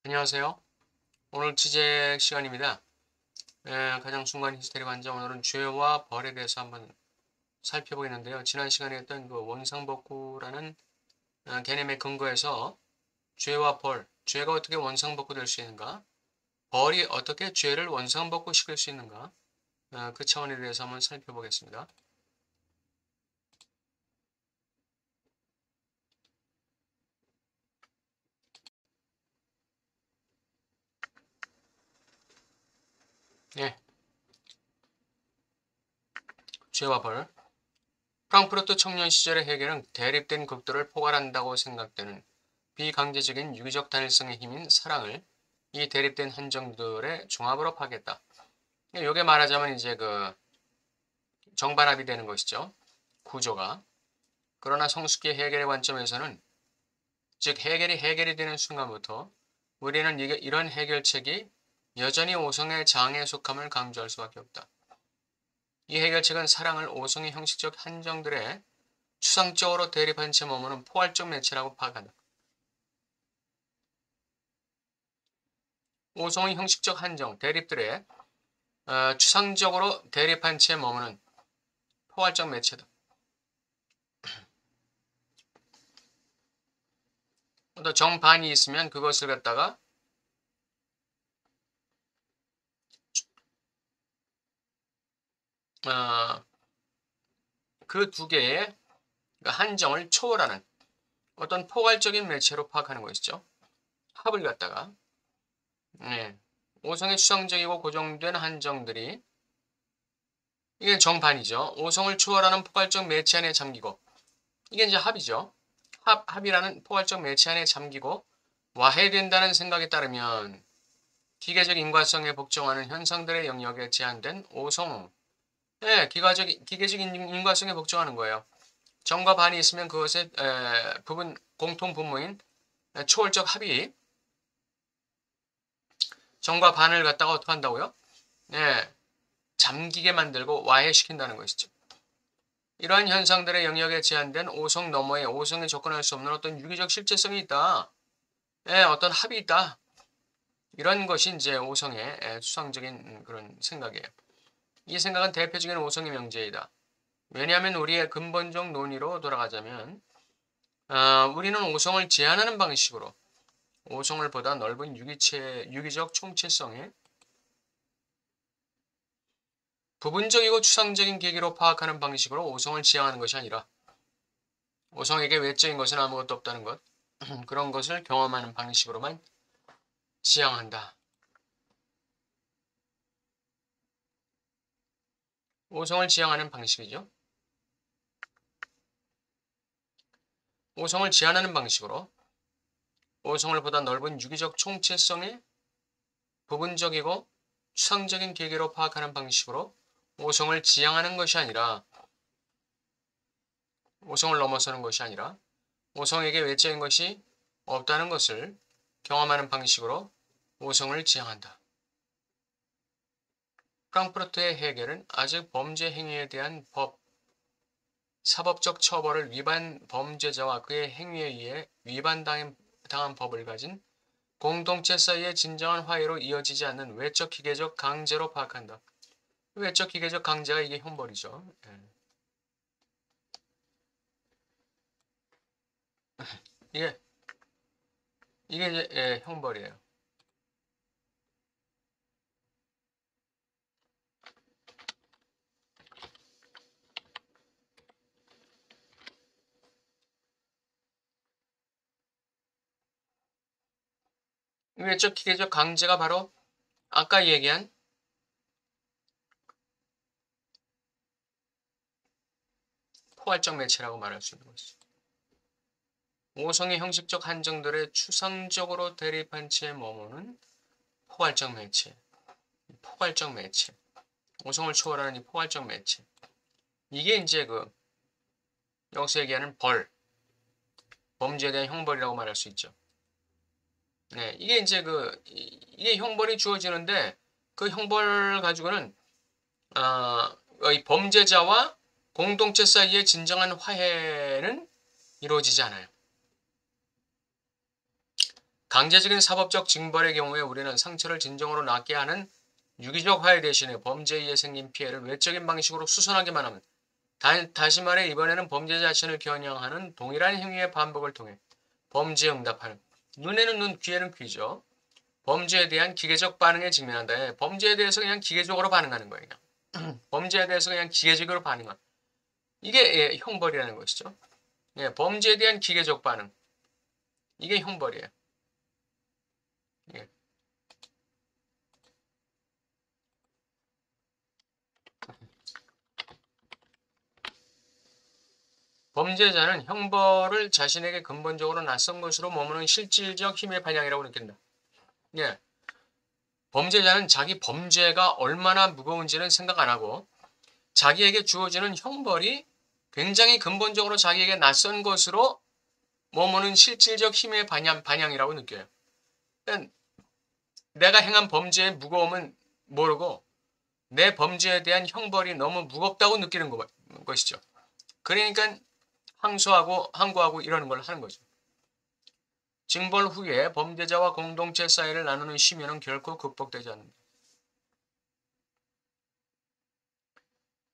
안녕하세요. 오늘 지적 시간입니다. 가장 중요한 히스테리 관점 오늘은 죄와 벌에 대해서 한번 살펴보겠는데요. 지난 시간에 했던 그 원상복구라는 개념의 근거에서 죄와 벌, 죄가 어떻게 원상복구될 수 있는가, 벌이 어떻게 죄를 원상복구시킬 수 있는가, 그 차원에 대해서 한번 살펴보겠습니다. 예, 죄와 벌. 프랑크푸르트 청년 시절의 해결은 대립된 극도를 포괄한다고 생각되는 비강제적인 유기적 단일성의 힘인 사랑을 이 대립된 한정들의 종합으로 파악했다. 이게 말하자면 이제 그 정반합이 되는 것이죠. 구조가. 그러나 성숙기 해결의 관점에서는 즉 해결이 되는 순간부터 우리는 이런 해결책이 여전히 오성의 장에 속함을 강조할 수밖에 없다. 이 해결책은 사랑을 오성의 형식적 한정들의 추상적으로 대립한 채 머무는 포괄적 매체라고 파악한다. 오성의 형식적 한정, 대립들의 추상적으로 대립한 채 머무는 포괄적 매체다. 또 정반이 있으면 그것을 갖다가 그 두 개의 한정을 초월하는 어떤 포괄적인 매체로 파악하는 것이죠. 합을 갖다가 네. 오성의 추상적이고 고정된 한정들이 이게 정반이죠. 오성을 초월하는 포괄적 매체 안에 잠기고 이게 이제 합이죠. 합이라는 포괄적 매체 안에 잠기고 와해된다는 생각에 따르면 기계적 인과성에 복종하는 현상들의 영역에 제한된 오성, 네, 기계적 인과성에 복종하는 거예요. 정과 반이 있으면 그것의 부분 공통 분모인 초월적 합이 정과 반을 갖다가 어떻게 한다고요? 네, 잠기게 만들고 와해시킨다는 것이죠. 이러한 현상들의 영역에 제한된 오성 너머에 오성에 접근할 수 없는 어떤 유기적 실제성이 있다. 네, 어떤 합이 있다. 이런 것이 이제 오성의 추상적인 그런 생각이에요. 이 생각은 대표적인 오성의 명제이다. 왜냐하면 우리의 근본적 논의로 돌아가자면 우리는 오성을 제한하는 방식으로 오성을 보다 넓은 유기적 총체성에 부분적이고 추상적인 계기로 파악하는 방식으로 오성을 지향하는 것이 아니라 오성에게 외적인 것은 아무것도 없다는 것, 그런 것을 경험하는 방식으로만 지향한다. 오성을 지향하는 방식이죠. 오성을 제한하는 방식으로 오성을 보다 넓은 유기적 총체성의 부분적이고 추상적인 계기로 파악하는 방식으로 오성을 지향하는 것이 아니라 오성을 넘어서는 것이 아니라 오성에게 외적인 것이 없다는 것을 경험하는 방식으로 오성을 지향한다. 프랑크푸르트의 해결은 아직 범죄 행위에 대한 사법적 처벌을 위반 범죄자와 그의 행위에 의해 위반당한 법을 가진 공동체 사이의 진정한 화해로 이어지지 않는 외적 기계적 강제로 파악한다. 외적 기계적 강제가 이게 형벌이죠. 이게 이제 형벌이에요. 외적 기계적 강제가 바로 아까 얘기한 포괄적 매체라고 말할 수 있는 것이죠. 오성의 형식적 한정들의 추상적으로 대립한 채 머무는 포괄적 매체. 포괄적 매체. 오성을 초월하는 이 포괄적 매체. 이게 이제 그 여기서 얘기하는 범죄에 대한 형벌이라고 말할 수 있죠. 네, 이게 이제 이게 형벌이 주어지는데 그 형벌 가지고는 이 범죄자와 공동체 사이의 진정한 화해는 이루어지지 않아요. 강제적인 사법적 징벌의 경우에 우리는 상처를 진정으로 낫게 하는 유기적 화해 대신에 범죄에 의해 생긴 피해를 외적인 방식으로 수선하기만 하면 다시 말해 이번에는 범죄 자신을 겨냥하는 동일한 행위의 반복을 통해 범죄에 응답하는 눈에는 눈, 귀에는 귀죠. 범죄에 대한 기계적 반응에 직면한다. 예, 범죄에 대해서 그냥 기계적으로 반응하는 거예요. 그냥. 범죄에 대해서 그냥 기계적으로 반응하는 이게 예, 형벌이라는 것이죠. 예, 범죄에 대한 기계적 반응 이게 형벌이에요. 예. 범죄자는 형벌을 자신에게 근본적으로 낯선 것으로 머무는 실질적 힘의 반영이라고 느낀다. 예. 범죄자는 자기 범죄가 얼마나 무거운지는 생각 안 하고 자기에게 주어지는 형벌이 굉장히 근본적으로 자기에게 낯선 것으로 머무는 실질적 힘의 반영이라고 느껴요. 그러니까 내가 행한 범죄의 무거움은 모르고 내 범죄에 대한 형벌이 너무 무겁다고 느끼는 것이죠. 그러니까 항구하고 이러는 걸 하는 거죠. 징벌 후에 범죄자와 공동체 사이를 나누는 심연은 결코 극복되지 않는다.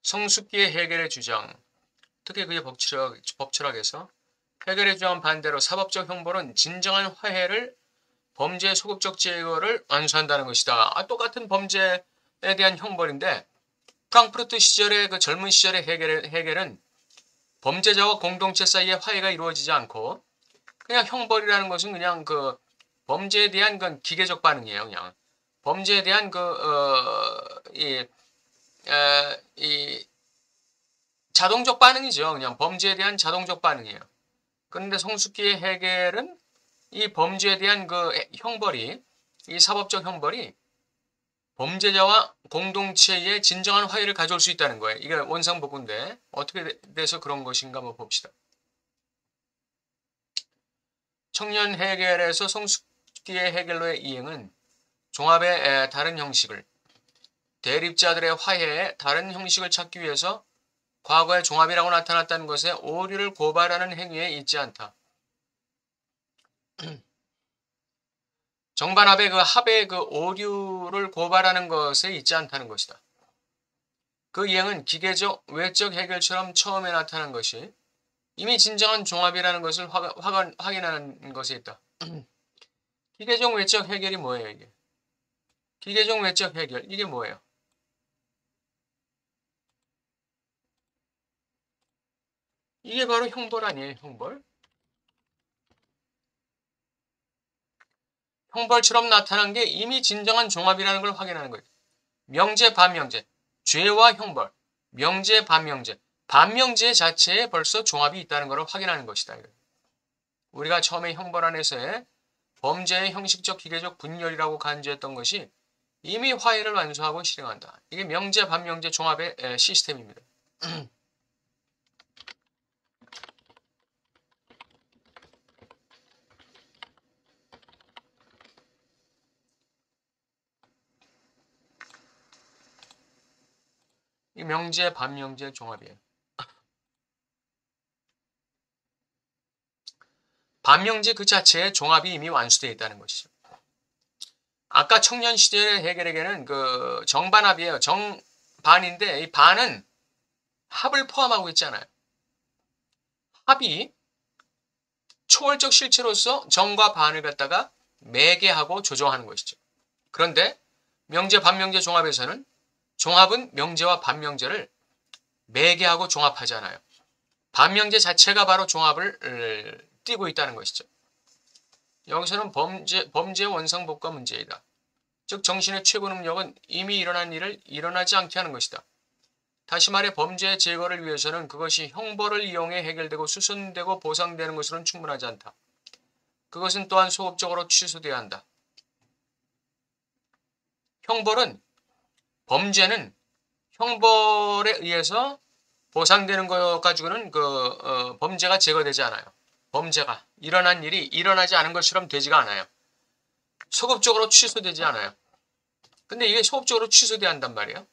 성숙기의 해결의 주장, 특히 그게 법철학에서 해결의 주장 반대로 사법적 형벌은 진정한 화해를 범죄의 소극적 제거를 완수한다는 것이다. 똑같은 범죄에 대한 형벌인데 프랑크푸르트 시절의 그 젊은 시절의 해결은 범죄자와 공동체 사이에 화해가 이루어지지 않고 그냥 형벌이라는 것은 그냥 그 범죄에 대한 건 기계적 반응이에요. 그냥 범죄에 대한 이 자동적 반응이죠. 그냥 범죄에 대한 자동적 반응이에요. 그런데 성숙기의 해결은 이 범죄에 대한 그 형벌이 이 사법적 형벌이 범죄자와 공동체의 진정한 화해를 가져올 수 있다는 거예요. 이게 원상복구인데 어떻게 돼서 그런 것인가 한번 봅시다. 청년 해결에서 성숙기의 해결로의 이행은 종합의 다른 형식을 대립자들의 화해에 다른 형식을 찾기 위해서 과거의 종합이라고 나타났다는 것에 오류를 고발하는 행위에 있지 않다. 정반합의 그 합의 그 오류를 고발하는 것에 있지 않다는 것이다. 그 이행은 기계적 외적 해결처럼 처음에 나타난 것이 이미 진정한 종합이라는 것을 확인하는 것에 있다. 기계적 외적 해결이 뭐예요, 이게? 기계적 외적 해결, 이게 뭐예요? 이게 바로 형벌 아니에요, 형벌? 형벌처럼 나타난 게 이미 진정한 종합이라는 걸 확인하는 거예요. 명제, 반명제, 죄와 형벌, 명제, 반명제, 반명제 자체에 벌써 종합이 있다는 것을 확인하는 것이다. 우리가 처음에 형벌 안에서의 범죄의 형식적 기계적 분열이라고 간주했던 것이 이미 화해를 완수하고 실행한다. 이게 명제, 반명제 종합의 시스템입니다. 이 명제, 반명제 종합이에요. 반명제 그 자체에 종합이 이미 완수되어 있다는 것이죠. 아까 청년 시절의 해결에게는 그 정반합이에요. 정반인데 이 반은 합을 포함하고 있지 않아요. 합이 초월적 실체로서 정과 반을 갖다가 매개하고 조정하는 것이죠. 그런데 명제, 반명제 종합에서는 종합은 명제와 반명제를 매개하고 종합하지 않아요. 반명제 자체가 바로 종합을 띠고 있다는 것이죠. 여기서는 범죄의 원상복과 문제이다. 즉 정신의 최고 능력은 이미 일어난 일을 일어나지 않게 하는 것이다. 다시 말해 범죄의 제거를 위해서는 그것이 형벌을 이용해 해결되고 수선되고 보상되는 것으로는 충분하지 않다. 그것은 또한 소극적으로 취소돼야 한다. 범죄는 형벌에 의해서 보상되는 것 가지고는 범죄가 제거되지 않아요. 범죄가 일어난 일이 일어나지 않은 것처럼 되지가 않아요. 소극적으로 취소되지 않아요. 근데 이게 소극적으로 취소돼야 한단 말이에요.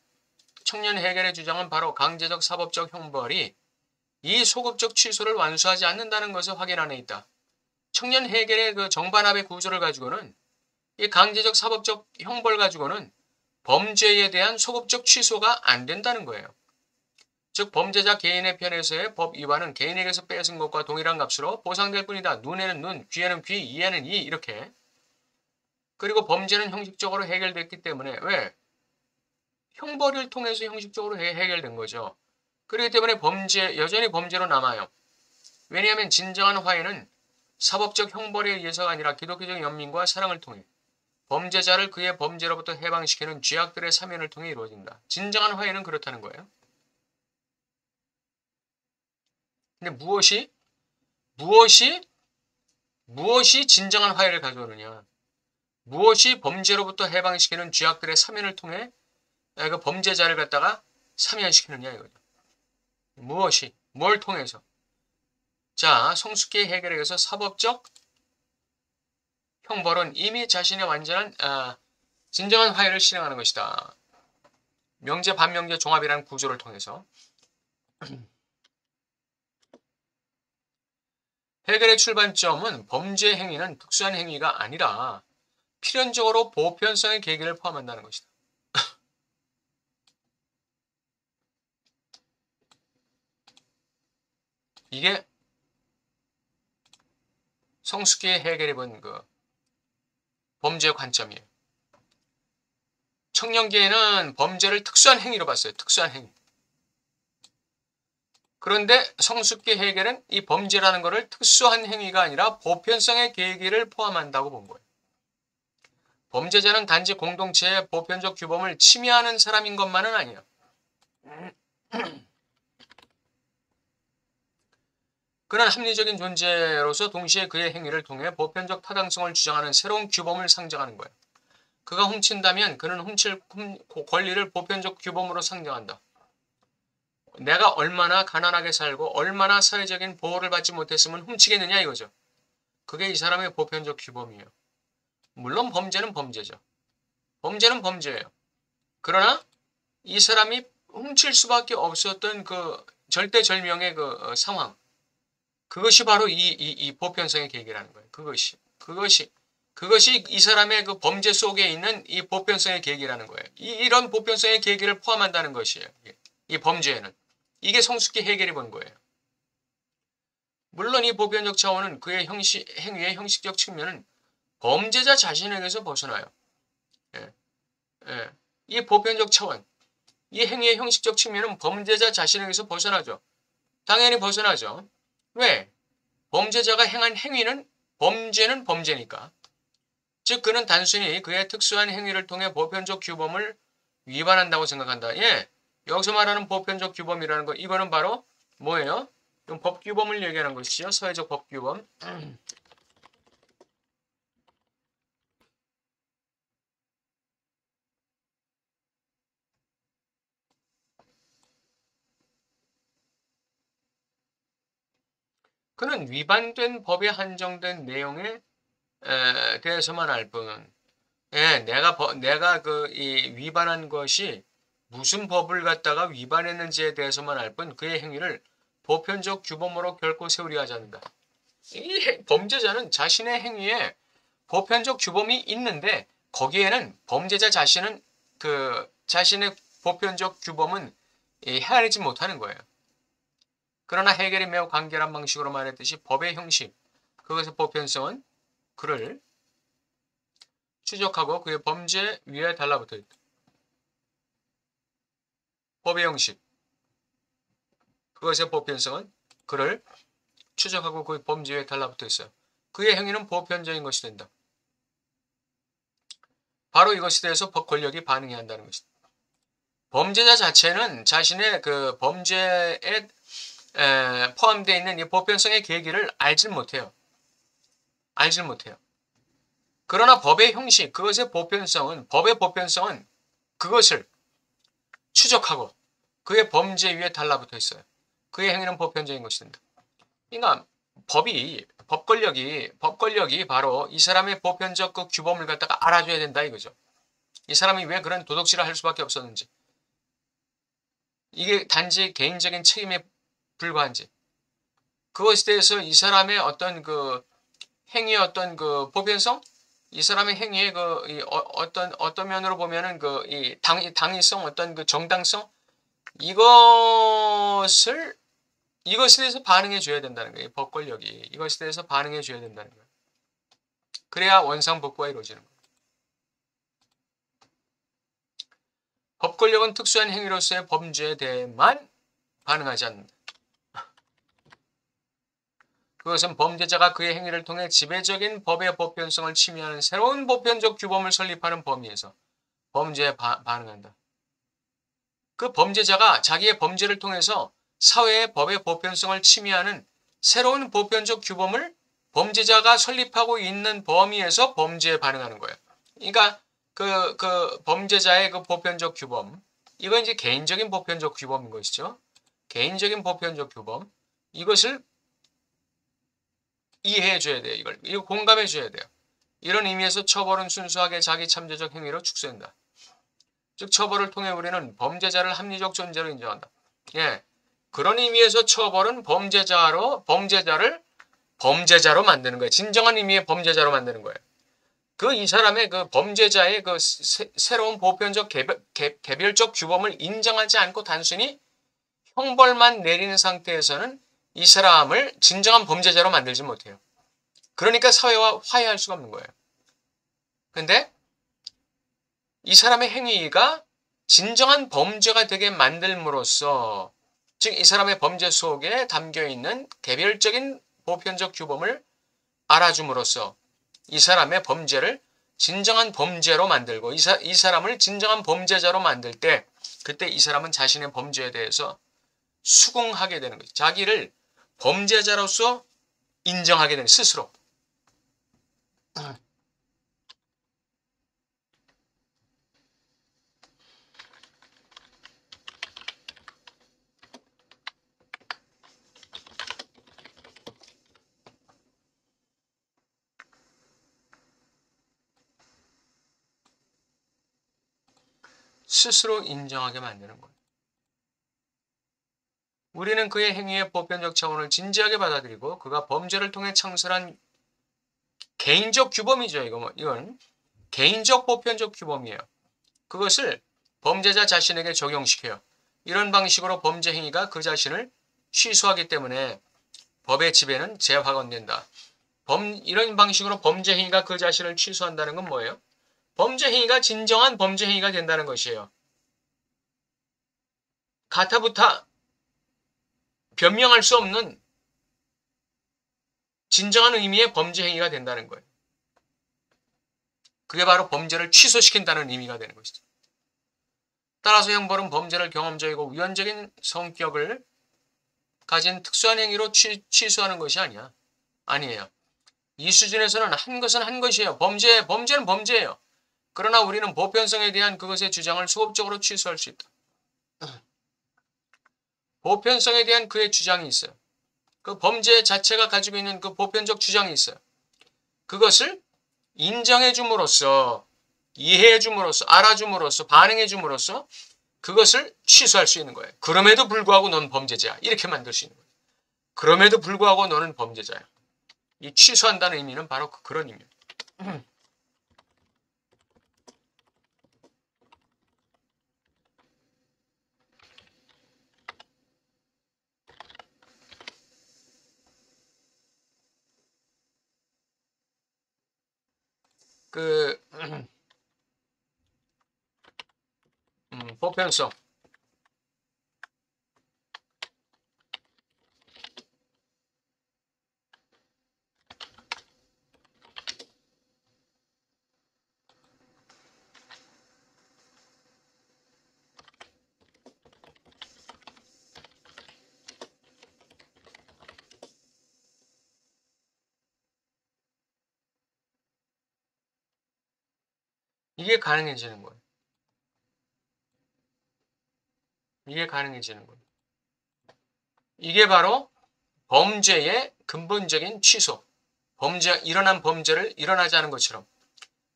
청년 해결의 주장은 바로 강제적 사법적 형벌이 이 소극적 취소를 완수하지 않는다는 것을 확인 안에 있다. 청년 해결의 그 정반합의 구조를 가지고는 이 강제적 사법적 형벌 가지고는 범죄에 대한 소급적 취소가 안 된다는 거예요. 즉 범죄자 개인의 편에서의 법 위반은 개인에게서 뺏은 것과 동일한 값으로 보상될 뿐이다. 눈에는 눈, 귀에는 귀, 이에는 이 이렇게. 그리고 범죄는 형식적으로 해결됐기 때문에 왜? 형벌을 통해서 형식적으로 해결된 거죠. 그렇기 때문에 여전히 범죄로 남아요. 왜냐하면 진정한 화해는 사법적 형벌에 의해서가 아니라 기독교적 연민과 사랑을 통해 범죄자를 그의 범죄로부터 해방시키는 죄악들의 사면을 통해 이루어진다. 진정한 화해는 그렇다는 거예요. 근데 무엇이 진정한 화해를 가져오느냐? 무엇이 범죄로부터 해방시키는 죄악들의 사면을 통해 그 범죄자를 갖다가 사면시키느냐 이거죠. 뭘 통해서? 자, 성숙기의 해결에 의해서 사법적 형벌은 이미 자신의 완전한 진정한 화해를 실행하는 것이다. 명제 반명제 종합이라는 구조를 통해서 해결의 출발점은 범죄 행위는 특수한 행위가 아니라 필연적으로 보편성의 계기를 포함한다는 것이다. 이게 성숙기의 해결해 본 그 범죄 관점이에요. 청년기에는 범죄를 특수한 행위로 봤어요. 특수한 행위. 그런데 성숙기 해결은 이 범죄라는 것을 특수한 행위가 아니라 보편성의 계기를 포함한다고 본 거예요. 범죄자는 단지 공동체의 보편적 규범을 침해하는 사람인 것만은 아니에요. 그는 합리적인 존재로서 동시에 그의 행위를 통해 보편적 타당성을 주장하는 새로운 규범을 상정하는 거예요. 그가 훔친다면 그는 훔칠 권리를 보편적 규범으로 상정한다. 내가 얼마나 가난하게 살고 얼마나 사회적인 보호를 받지 못했으면 훔치겠느냐 이거죠. 그게 이 사람의 보편적 규범이에요. 물론 범죄는 범죄죠. 범죄는 범죄예요. 그러나 이 사람이 훔칠 수밖에 없었던 그 절대절명의 그 상황, 그것이 바로 이 보편성의 계기라는 거예요. 그것이 이 사람의 그 범죄 속에 있는 이 보편성의 계기라는 거예요. 이런 보편성의 계기를 포함한다는 것이에요. 이 범죄에는. 이게 성숙기 해결이 본 거예요. 물론 이 보편적 차원은 그의 행위의 형식적 측면은 범죄자 자신에게서 벗어나요. 예. 예. 이 보편적 차원, 이 행위의 형식적 측면은 범죄자 자신에게서 벗어나죠. 당연히 벗어나죠. 왜? 범죄자가 행한 행위는 범죄는 범죄니까. 즉 그는 단순히 그의 특수한 행위를 통해 보편적 규범을 위반한다고 생각한다. 예, 여기서 말하는 보편적 규범이라는 거 이거는 바로 뭐예요? 법규범을 얘기하는 것이죠. 사회적 법규범. 그는 위반된 법에 한정된 내용에 대해서만 알 뿐. 예, 내가 이 위반한 것이 무슨 법을 갖다가 위반했는지에 대해서만 알 뿐 그의 행위를 보편적 규범으로 결코 세우려 하지 않는다. 이 범죄자는 자신의 행위에 보편적 규범이 있는데 거기에는 범죄자 자신은 자신의 보편적 규범은 헤아리지 못하는 거예요. 그러나 해결이 매우 간결한 방식으로 말했듯이 법의 형식, 그것의 보편성은 그를 추적하고 그의 범죄 위에 달라붙어 있다. 법의 형식, 그것의 보편성은 그를 추적하고 그의 범죄 위에 달라붙어 있어요. 그의 행위는 보편적인 것이 된다. 바로 이것에 대해서 법 권력이 반응해야 한다는 것이다. 범죄자 자체는 자신의 그 범죄에 포함되어 있는 이 보편성의 계기를 알질 못해요. 그러나 법의 형식, 법의 보편성은 그것을 추적하고 그의 범죄 위에 달라붙어 있어요. 그의 행위는 보편적인 것이 된다. 그러니까 법 권력이 바로 이 사람의 보편적 그 규범을 갖다가 알아줘야 된다 이거죠. 이 사람이 왜 그런 도덕질을 할 수밖에 없었는지. 이게 단지 개인적인 책임에 불과한지. 그것에 대해서 이 사람의 어떤 행위의 어떤 그 보편성, 이 사람의 행위의 어떤 면으로 보면은 이 당위성, 어떤 그 정당성, 이것에 대해서 반응해 줘야 된다는 거예요. 법 권력이 이것에 대해서 반응해 줘야 된다는 거예요. 그래야 원상복구가 이루어지는 거예요. 법 권력은 특수한 행위로서의 범죄에 대해만 반응하지 않는다. 그것은 범죄자가 그의 행위를 통해 지배적인 법의 보편성을 침해하는 새로운 보편적 규범을 설립하는 범위에서 범죄에 반응한다. 그 범죄자가 자기의 범죄를 통해서 사회의 법의 보편성을 침해하는 새로운 보편적 규범을 범죄자가 설립하고 있는 범위에서 범죄에 반응하는 거예요. 그러니까 그 범죄자의 그 보편적 규범, 이건 이제 개인적인 보편적 규범인 것이죠. 개인적인 보편적 규범, 이것을 이해해 줘야 돼요. 이거 공감해 줘야 돼요. 이런 의미에서 처벌은 순수하게 자기 참조적 행위로 축소된다. 즉 처벌을 통해 우리는 범죄자를 합리적 존재로 인정한다. 예, 그런 의미에서 처벌은 범죄자를 범죄자로 만드는 거예요. 진정한 의미의 범죄자로 만드는 거예요. 이 사람의 그 범죄자의 그 새로운 보편적 개별적 규범을 인정하지 않고 단순히 형벌만 내리는 상태에서는 이 사람을 진정한 범죄자로 만들지 못해요. 그러니까 사회와 화해할 수가 없는 거예요. 근데 이 사람의 행위가 진정한 범죄가 되게 만들므로써, 즉 이 사람의 범죄 속에 담겨있는 개별적인 보편적 규범을 알아줌으로써 이 사람의 범죄를 진정한 범죄로 만들고 이 사람을 진정한 범죄자로 만들 때, 그때 이 사람은 자신의 범죄에 대해서 수긍하게 되는 거죠. 자기를 범죄자로서 인정하게 되는, 스스로. 스스로 인정하게 만드는 거예요. 우리는 그의 행위의 보편적 차원을 진지하게 받아들이고 그가 범죄를 통해 창설한 개인적 규범이죠. 이건 개인적 보편적 규범이에요. 그것을 범죄자 자신에게 적용시켜요. 이런 방식으로 범죄 행위가 그 자신을 취소하기 때문에 법의 지배는 재확언된다. 이런 방식으로 범죄 행위가 그 자신을 취소한다는 건 뭐예요? 범죄 행위가 진정한 범죄 행위가 된다는 것이에요. 가타부타 변명할 수 없는 진정한 의미의 범죄 행위가 된다는 거예요. 그게 바로 범죄를 취소시킨다는 의미가 되는 것이죠. 따라서 형벌은 범죄를 경험적이고 위헌적인 성격을 가진 특수한 행위로 취소하는 것이 아니에요. 이 수준에서는 한 것은 한 것이에요. 범죄는 범죄예요. 그러나 우리는 보편성에 대한 그것의 주장을 수업적으로 취소할 수 있다. 보편성에 대한 그의 주장이 있어요. 그 범죄 자체가 가지고 있는 그 보편적 주장이 있어요. 그것을 인정해 줌으로써, 이해해 줌으로써, 알아줌으로써, 반응해 줌으로써 그것을 취소할 수 있는 거예요. 그럼에도 불구하고 넌 범죄자야. 이렇게 만들 수 있는 거예요. 그럼에도 불구하고 너는 범죄자야. 이 취소한다는 의미는 바로 그런 의미예요. 보편성. 이게 가능해지는 거예요. 이게 가능해지는 거예요. 이게 바로 범죄의 근본적인 취소. 일어난 범죄를 일어나지 않은 것처럼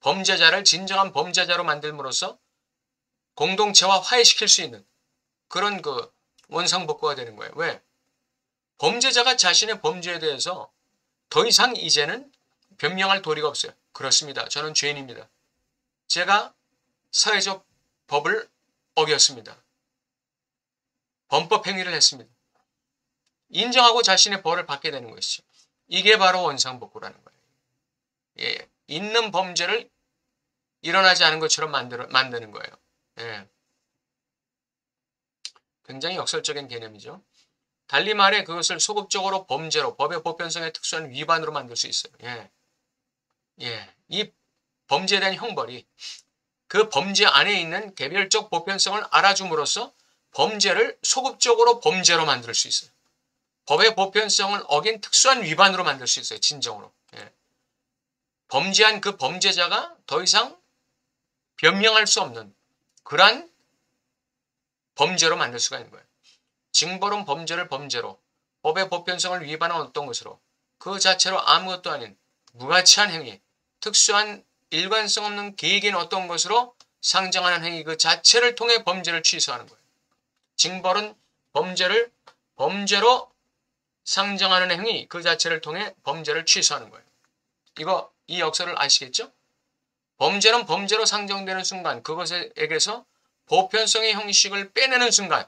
범죄자를 진정한 범죄자로 만들므로써 공동체와 화해시킬 수 있는 그런 원상복구가 되는 거예요. 왜? 범죄자가 자신의 범죄에 대해서 더 이상 이제는 변명할 도리가 없어요. 그렇습니다. 저는 죄인입니다. 제가 사회적 법을 어겼습니다. 범법 행위를 했습니다. 인정하고 자신의 벌을 받게 되는 것이죠. 이게 바로 원상복구라는 거예요. 예, 있는 범죄를 일어나지 않은 것처럼 만드는 거예요. 예. 굉장히 역설적인 개념이죠. 달리 말해 그것을 소극적으로 범죄로 법의 보편성에 특수한 위반으로 만들 수 있어요. 이 범죄에 대한 형벌이 그 범죄 안에 있는 개별적 보편성을 알아줌으로써 범죄를 소극적으로 범죄로 만들 수 있어요. 법의 보편성을 어긴 특수한 위반으로 만들 수 있어요. 진정으로. 범죄한 그 범죄자가 더 이상 변명할 수 없는 그러한 범죄로 만들 수가 있는 거예요. 징벌은 범죄를 범죄로, 법의 보편성을 위반한 어떤 것으로, 그 자체로 아무것도 아닌 무가치한 행위, 특수한 일관성 없는 계획인 어떤 것으로 상정하는 행위 그 자체를 통해 범죄를 취소하는 거예요. 징벌은 범죄를 범죄로 상정하는 행위 그 자체를 통해 범죄를 취소하는 거예요. 이 역설을 아시겠죠? 범죄는 범죄로 상정되는 순간 그것에게서 보편성의 형식을 빼내는 순간,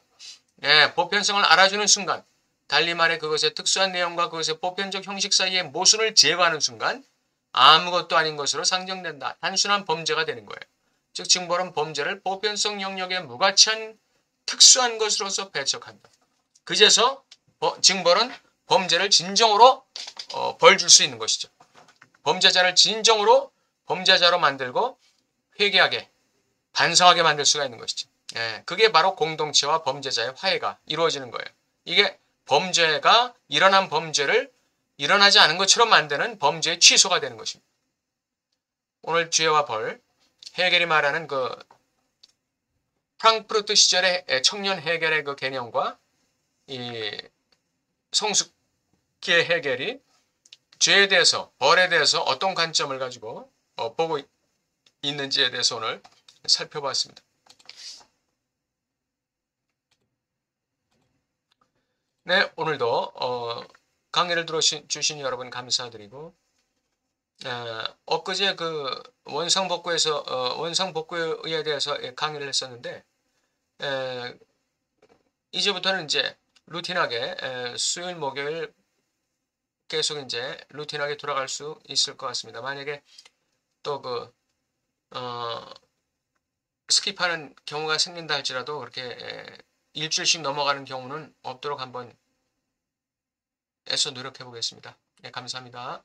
보편성을 알아주는 순간, 달리 말해 그것의 특수한 내용과 그것의 보편적 형식 사이의 모순을 제거하는 순간 아무것도 아닌 것으로 상정된다. 단순한 범죄가 되는 거예요. 즉 징벌은 범죄를 보편성 영역의 무가치한 특수한 것으로서 배척한다. 그제서 징벌은 범죄를 진정으로 벌 줄 수 있는 것이죠. 범죄자를 진정으로 범죄자로 만들고 회개하게, 반성하게 만들 수가 있는 것이죠. 그게 바로 공동체와 범죄자의 화해가 이루어지는 거예요. 이게 범죄가 일어난 범죄를 일어나지 않은 것처럼 만드는 범죄의 취소가 되는 것입니다. 오늘 죄와 벌, 헤겔이 말하는 그 프랑크푸르트 시절의 청년 헤겔의 그 개념과 이 성숙기의 헤겔이 죄에 대해서, 벌에 대해서 어떤 관점을 가지고 보고 있는지에 대해서 오늘 살펴봤습니다. 네, 오늘도 강의를 들어주신 여러분 감사드리고, 엊그제 그 원상복구에 대해서 강의를 했었는데, 이제부터는 이제 루틴하게 수요일 목요일 계속 이제 루틴하게 돌아갈 수 있을 것 같습니다. 만약에 또 스킵하는 경우가 생긴다 할지라도 그렇게 일주일씩 넘어가는 경우는 없도록 한번 애써 노력해 보겠습니다. 네, 감사합니다.